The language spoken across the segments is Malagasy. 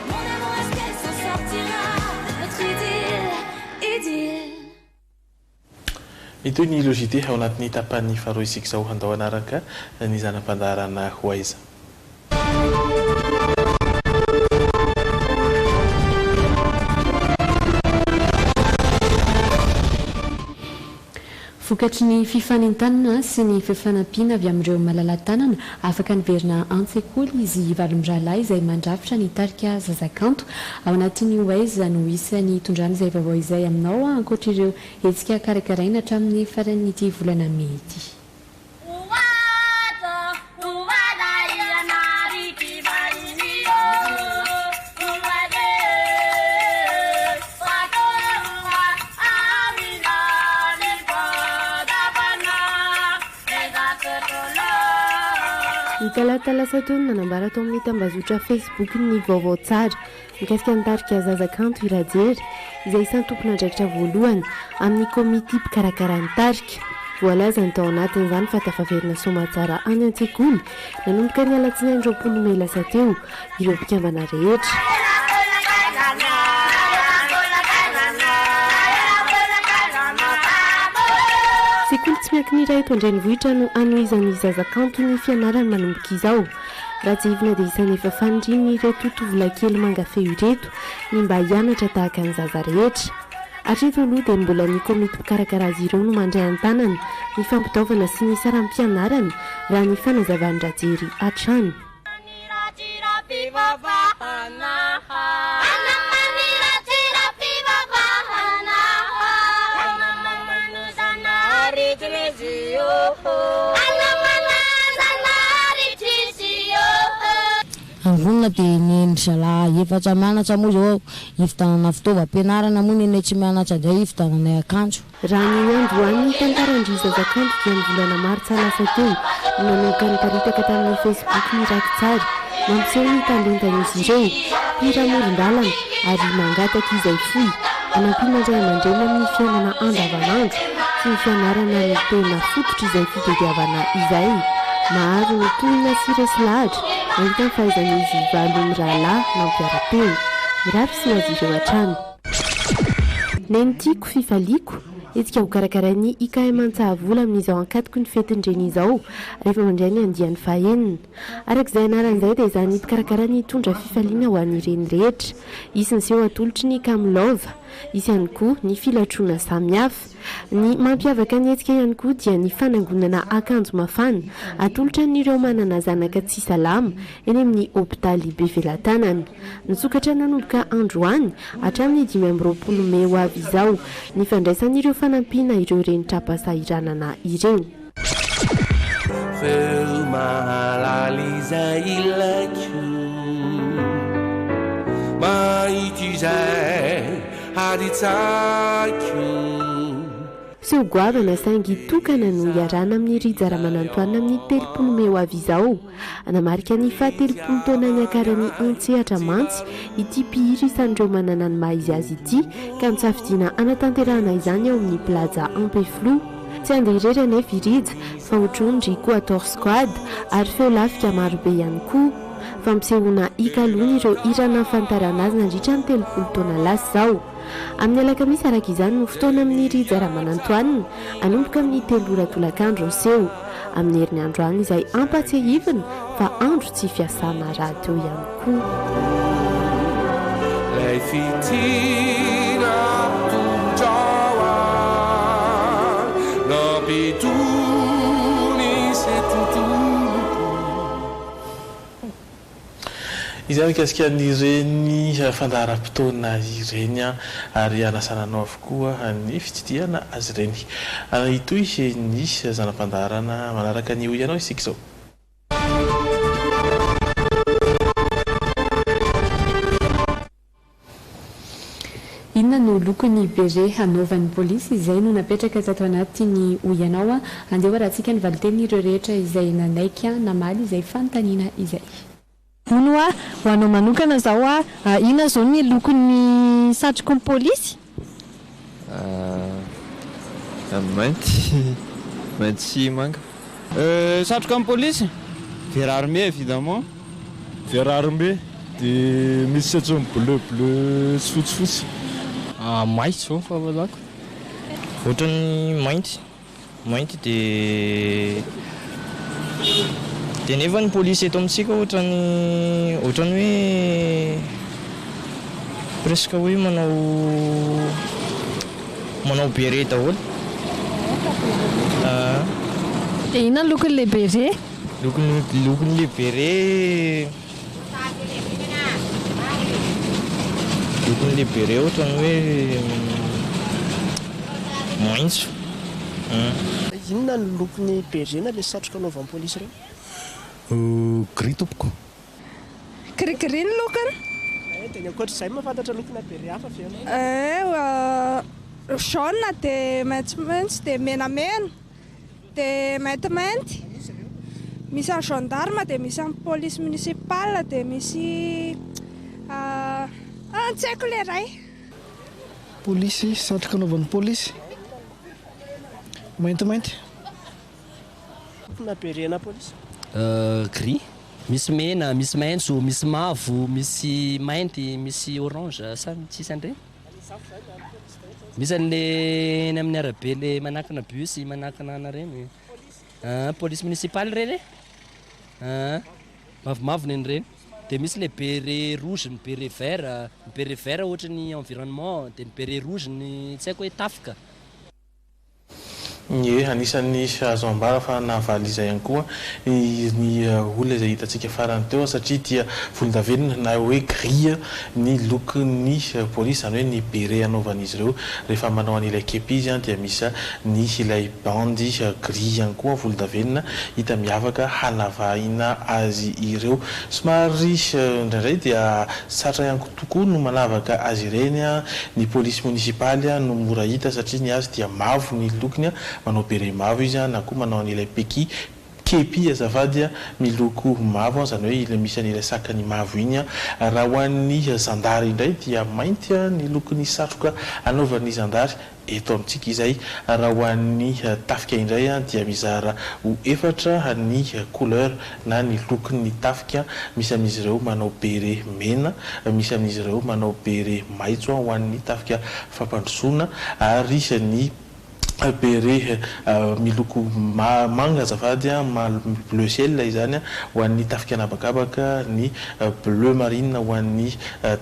Mon amour, est-ce qu'elle s'en sortira? Notre idylle. Ito ny lojité ao anatin'ny tapany faharoa isika izao andao anaraka ny zanam-pandaharana ho aiza. Vokatry ny fifanintanana sy ny fifanampiana avy amin'ireo malala-tanana afaka niverina an-tsekoly izy valombralahy izay mandrafitra ny tarika zazakanto ao anatin'ny hoaiza no isan'ny tondrana izay vaovao izay aminao ankoatra ireo hetsika karakaraina hatramin'ny faran'ity volana May ity. Ny talatalasa tony nanambara tao amin'ny tambazotra Facebook ny vaovao tsara mikasika ny tarika zazakanto irajery izay isan'ny tompon'andraikitra voalohany amin'ny komity mpikarakara-ny tarika. Voalaza ny tao anatin'izany fa tafaverina somatsara any an-tsekoly nanomboka ny alatsinainy 20 May lasa teo ireo mpikambana rehetra. Sekoly tsy miankin'ira eto Andrenivohitra no anohizan'ny zazakanto ny fianarany manomboka izao. Raha tsy hivina dia isan'ny efa fanindrininy ireto tovolahy mangafeo ireto ny mba hianatra tahaka ny zaza rehetra. Hatreto aloha dia mbola ny komity mpikarakara azy ireo no mandray an-tanany ny fampitaovana sy ny saram-pianarany raha ny fanazavany rajery hatrany. Anvonina dia ny zalahy efatra mianatra moa zao hivitanana fitaovam-pianarana moa nenay tsy mianatra indray hivitananay akanjo. Raha ny androany tantarandry zazakanto dia ny volana Martsa lasa teo nanomboka niparitaka tamin'ny Facebook ny Rakotsary mampiseho ny talentan'izy ireo mpira amoron-dalana ary mangataka izay fohy anampina indray aman-dreny amin'ny fiainana andavanandro sy ny fianarana ny tena fototra izay fitadiavana izay. Maro ny tohina sy resy lahatra mahita ny fahaizan'izy valo mirahalahy mampiara-teo mirafy sy azy ireo hatrany. Nenitiako fifaliako etsika ho karakarainy IKM Mantsahavola amin'izao ankatoko ny fetin-dreny izao rehefa mandray ny andiany fahaenina. Arak'izay anaran'izay dia izany mpikarakara ny tondra fifaliana ho an'ireny rehetra. Isy ny seho atolotry ny Kamilova, isy ihany koa ny filatroana samihafa. Ny mampiavaka ny etsika ihany koa dia ny fanangonana akanjo mafana atolotra n'ireo manana zanaka tsy salama eny amin'ny hopitaly Bevelantanana. Nisokatra nanomboka androany hatramin'ny 20 May ho avy izao ny fandraisan'ireo fanampiana ireo renin-trapasahiranana ireo. Feu mahalala izay ilaiko mahity izay haditsako. Seho goavana saingy tokana no iarana amin'ny rijara manantoana amin'ny 30 May ho avy izao. Anamarika ny faha-30 taona ny akarany antsehatra mantsy ity mpihira isan'ireo manana ny maha-izy azy ity ka mitsafidiana anatanterahana izany ao amin'ny plaza Ampeflo. Tsy andeha irery anefa irija fa otrondry koa torsquad ary feo lafika marobe ihany koa. Fampisehoana ikalony ireo irana fantarana azy nandritra ny 30 taona lasa izao. Amin'ny alakamisy araka izany no fotoana amin'ny rijara manantoanina anomboka amin'ny 3 ora tolakandro seho. Amin'ny herinandro any izay ampatsiahivina fa andro tsy fiasana radio ihany koa. Izay mikasika an'ireny fandaharam-potoana ireny ary anasananao avokoa ny fitsidihana azy ireny. Itoy ny zanam-pandaharana manaraka ny hoy ianao isika izao. Inona no lokony bere hanaovan'ny polisy izay no napetraka tato anatin'ny hoy ianao andeha rahantsika ny valiteny ireo rehetra izay nanaiky namaly izay fanontaniana izay. Hono ho anao manokana zao ina zao ny lokon'ny satroko ny polisy? Mainty sy manga. Satroka amin'ny polisy? Vert armé évidemment. Vert armé. dia misy satsony bleu sy fotsifotsy. Maitso zao fahavalako. Ohatrany mainty dia nefa ny polisy eto amintsika ohatrany hoe presque hoe manao beret daholo. Dia inona ny lokon'ilay beret? Lokon'ilay beret ohatrany hoe maitso. Inona ny lokon'ny beret na ilay satroka anaovan'ny polisy ireo? Gris tompoko. Gris ny lokany? Dia ny ankoatr'izay mahafantatra lokona beret hafa fe ianao? Jaune dia maitsomaitso dia menamena dia maintimainty. Misy any gendarme dia misy any police municipale dia misy tsy haiko ilay ray. Polisy, satroka anaovan'ny polisy maintimainty. Lokona beret na polisy? Gris, misy mena, misy maitso, misy mavo, misy mainty, misy orange, samy tsisy an'ireny. Misy an'ilay eny amin'ny arabe ilay manakana bus, manakana anareny. Police municipale ireny mavomavo ny an'ireny. Dia misy ilay beret rouge, ny beret vert ohatra ny environnement, dia ny beret rouge ny tsy haiko hoe tafika. Anisan'ny azo ambara fa nahavaly izay ihany koa ny olona izay hitantsika farany teo satria dia volondavenona na hoe gris ny lokon'ny polisy, izany hoe ny beret anaovan'izy ireo rehefa manao an'ilay kepi izy dia misy ny ilay bandy gris ihany koa volondavenona hita miavaka hanavahina azy ireo. Somary indraindray dia satra ihany tokoa no manavaka azy ireny ny polisy munisipaly no mora hita satria ny azy dia mavo ny lokony, manao beret mavo izy na koa manao an'ilay kepi azafady miloko mavo, izany hoe ilay misy an'ilay sakany mavo iny. Raha ho an'ny zandary indray dia mainty ny lokon'ny satroka anaovan'ny zandary eto amintsika izay. Raha ho an'ny tafika indray dia mizara ho efatra ny couleur na ny lokon'ny tafika. Misy amin'izy ireo manao beret mena, misy amin'izy ireo manao beret maitso ho an'ny tafika fampandrosoana, ary ny beret miloko manga azafady bleu ciel izany ho an'ny tafika anabakabaka, ny bleu marine ho an'ny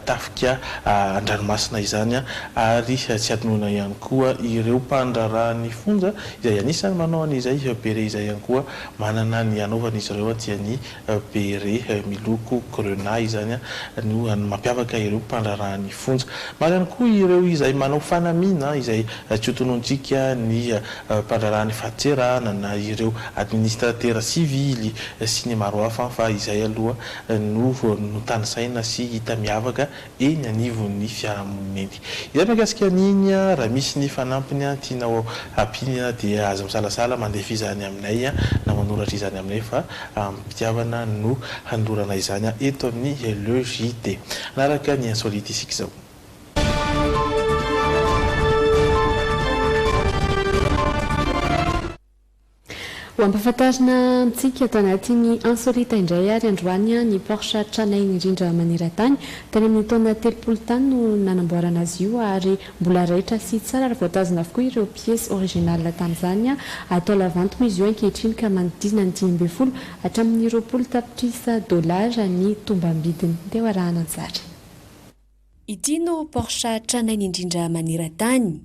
tafika andranomasina izany, ary tsy adinoina ihany koa ireo mpandrarahany fonja izay anisany manao an'izay beret izay ihany koa manana ny anaovan'izy ireo dia ny beret miloko grenat izany no mampiavaka ireo mpandrarahany fonja. Maro ihany koa ireo izay manao fanamiana izay tsy hotonontsika ny mpandrarahany fahatserana na ireo administrateur civily sy ny maro hafa, fa izay aloha no tanisaina sy hita miavaka eny anivon'ny fiarahamonina. Izay mahakasika an'iny raha misy ny fanampiny tianao ampiny dia aza misalasala mandefa izany aminay na manoratra izany aminay fa mpitiavana no handorana izany eto amin'ny Le JT. Naraka ny insolite isika izao. Ho ampahafantarina antsika ato anatin'ny insolita indray ary androany ny Porsche tranainy indrindra maneran-tany tany amin'ny taona 30 tany no nanamboarana azy io, ary mbola raitra sy tsara ary voatazona avokoa ireo pièces originales tamin'izany atao lavanto izy io ankehitriny ka manodidina ny 5 hatramin'ny 20 tapitrisa $, ny tombam-bidiny. Teo arahana antsara. Ity no Porsche tranainy indrindra maneran-tany.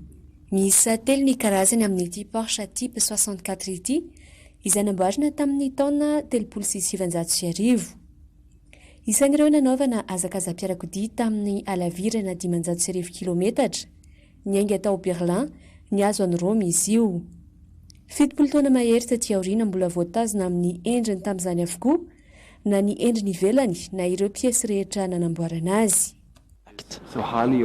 Miisa 3 ny karazany amin'ity Porsche type 64 ity, izay namboarina tamin'ny taona 1970. Isan'ireo nanaovana hazakazam-piarakodia tamin'ny alavirana 500 kilometatra, ny ainga tao Berlin, ny azo any Rome izy io. 70 taona mahery taty aoriana mbola voatazona amin'ny endriny tamin'izany avokoa, na ny endriny ivelany na ireo pièces rehetra nanamboarana azy.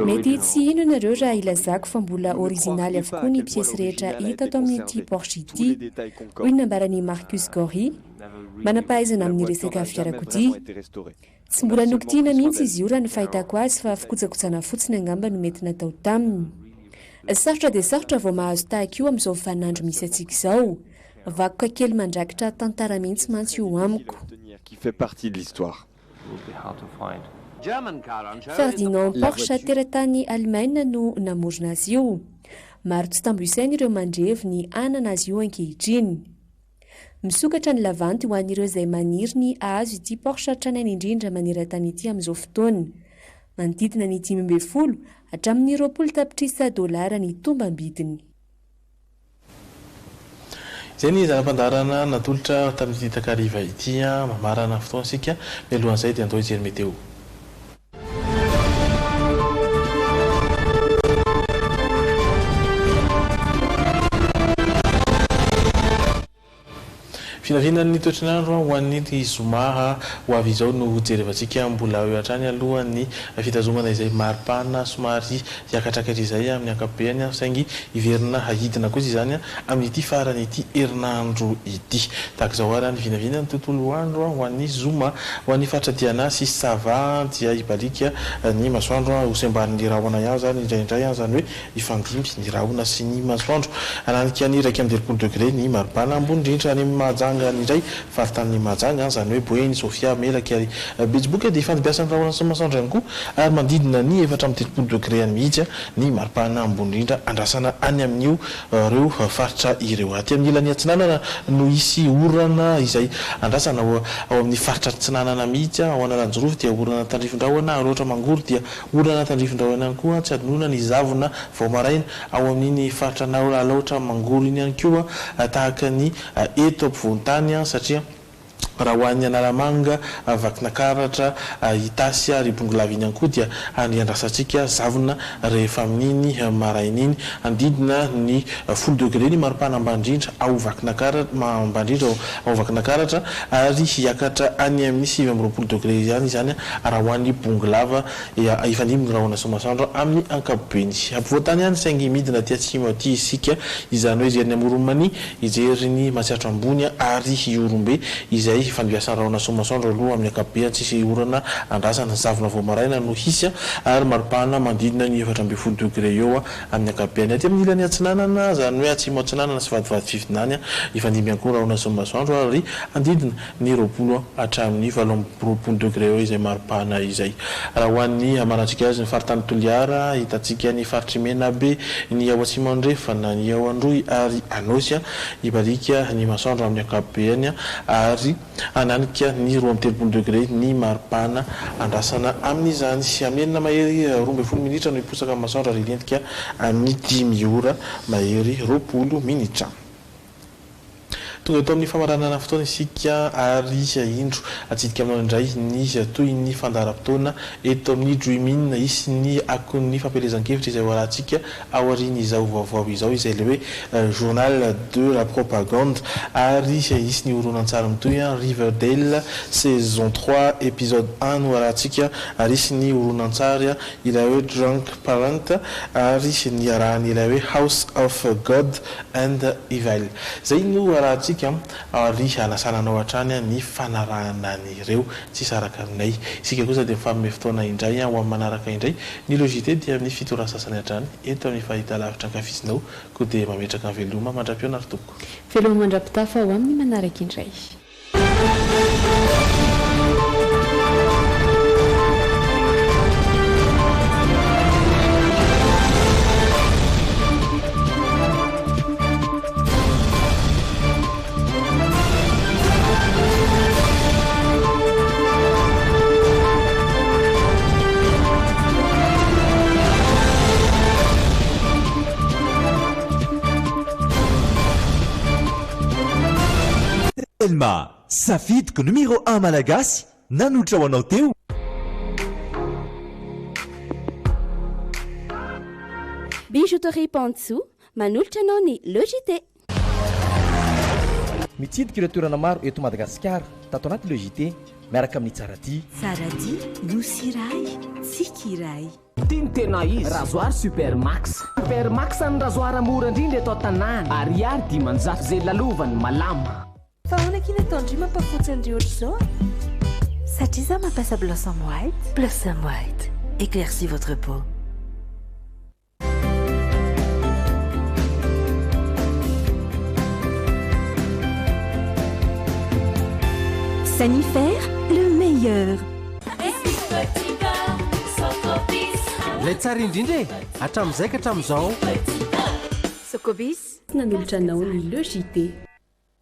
Mety tsy ino ianareo raha ilazako fa mbola originaly avokoa ny pièces rehetra hita ato amin'ity Porsche ity. Hoy nambarany Marcus Gory, manampahaizana amin'ny resaka fiarakodia. Tsy mbola nokitiana mihitsy izy io raha ny fahitako azy, fa fikojakojana fotsiny angamba no mety natao taminy. Sarotra dia sarotra vao mahazo tahaka io amin'izao vaninandro misy antsika izao. Vakoka kely mandrakitra tantara mihitsy mantsy io amiko. Ferdinand Porsche teratany Allemagne no namorona azy io. Maro tsy tambo isaina ireo mandrevy ny anana azy io ankehitriny. Misokatra ny lavanty ho an'ireo izay maniry ny azo ity Porsche tranainy indrindra maneran-tany ity amin'izao fotoana. Manodidina ny 5,000 hatramin'ny 20 tapitrisa dolara ny tombam-bidiny. Izay ny zana-pandarana natolotra tamin'ity takariva ity mamarana fotoana sika mialohan'izay dia andao hijery meteo. Finavinany ny toetrinandro ho an'ny zoma ho avy izao no jerevantsika mbola eo hatrany alohan'ny fitazomana izay maripana somary hiakatrakaitra izay amin'ny ankapobeny saingy iverina hahidina kosa izany amin'ity farany ity herinandro ity. Tahaka izao ary ny vinavina ny tontolo andro ho an'ny zoma ho an'ny fatradiana sy sava dia hibalika ny masoandro hosembarin'ny rahona ihany zany indraindray zany hoe ifandimby ny rahona sy ny masoandro ananika ny 1,2 degré ny maripana ambony indrindra any Mahajanga indray faritany Mahajanga zany hoe Boeny Sofia Melaka ary Betsiboka dia ifandimbiasan'ny rahona sy masoandro ihany koa ary mandidina ny 4,3 degré any mihitsy ny maripana ambony indrindra andrasana any amin'io reo faritra ireo. Aty amin'ny ilany atsinanana no isy orana izay andrasana ao amin'ny faritra atsinanana mihitsy ao Analanjorofo dia orana Tandrifondrahona ary ohatra Mangory dia orana Tandrifondrahona ihany koa tsy adinona ny Zavona Vaomaraina ao amin'iny faritra Laotra Mangory iny ihany koa tahaka ny eto ampovoan-tany satria raha ho an'ny Analamanga Vakinakaratra Itasy ary Bongolava iny ihany koa dia andrasantsika Zavona rehefa amin'iny maraina iny andidina ny 10 degré ny maripana ambandrindra ao Vakinakaratra ambandrindra ao Vakinakaratra ary hiakatra any amin'ny 20 degré izany raha ho an'ny Bongolava ifandimby rahona sy masoandro amin'ny ankapobeny. Ampovoan-tany ihany saingy midina aty atsimo aty isika izany hoe ijery ny Amoromany ijery ny Matsiatra Ambony ary Iorombe izay fandiasana rahona sy masoandro aloha amin'ny ankapobeny tsisy orana andrasana Zavona Vaomaraina no hisy ary maripana mandidina ny 14 degré eo amin'ny ankapobeny. Aty amin'ny ilany atsinanana zany hoe atsimo atsinanana sy vadivady fifinany ifandimby ihany koa rahona sy masoandro ary andidina ny 20 hatramin'ny 20 degré eo izay maripana izay. Raha ho an'ny manatsika azy ny faritany Toliara hitatsika ny faritry Menabe ny ao atsimo andrefana ny ao Androy ary Anosy ibalika ny masoandro amin'ny ankapobeny ary ananika ny 20 degré ny maripana andrasana amin'izany sy amenina mahery 12 minitra no iposaka amin'ny masoandro ary ilentika amin'ny 10 ora mahery 20 minitra. Tonga eto amin'ny famaranana fotoana isika ary indro atsidika aminao indray ny toy ny fandaharam-potoana eto amin'ny Dreaming isy ny akon'ny fampelezan-kevitra izay hoarantsika ao aoriany izao vaovao izao izay le hoe journal de la propagande ary isy ny horonan-tsary mitoy Riverdale saison 3 épisode 1 no hoarantsika ary isy ny horonan-tsary ilay hoe Drunk Parent ary ny arahany ilay hoe House of God and Evil. Zay no hoarantsika ary anasananao hatrany ny fanarahana an'ireo tsisy araka aminay isika kosa dia mifampime fotoana indray ho amin'ny manaraka indray ny logité dia amin'ny fitorana sasany hatrany eto amin'ny fahita lavitra ankafizinao koa dia mametraka ny veloma mandra-piona ary toko veloma mandra-pitafa ho amin'ny manaraka indray. Telma, safidiko numéro 1 malagasy nanotra ho anao teo. Bijouterie Pantsu manolotra anao ny Logité. Mitsidika ireo toerana maro eto Madagasikara tato anaty Logité miaraka amin'ny Tsarady. Tsarady, nosy iray, tsikiray. Tiny tena izy rasoir Supermax. Supermax ny rasoir mora indrindra eto an-tanàna. Ariary dimanjato zay lalovany malama. Fa ahoana kina tandry mampafotsy andry ohatr'izao? Satria za mampiasa Blossom White. Blossom White, éclaircis votre peau. Sanifère, le meilleur. Petit ilay tsara indrindra e hatramin'izay ka hatramin'izao sokobis nanolotra anao ny logité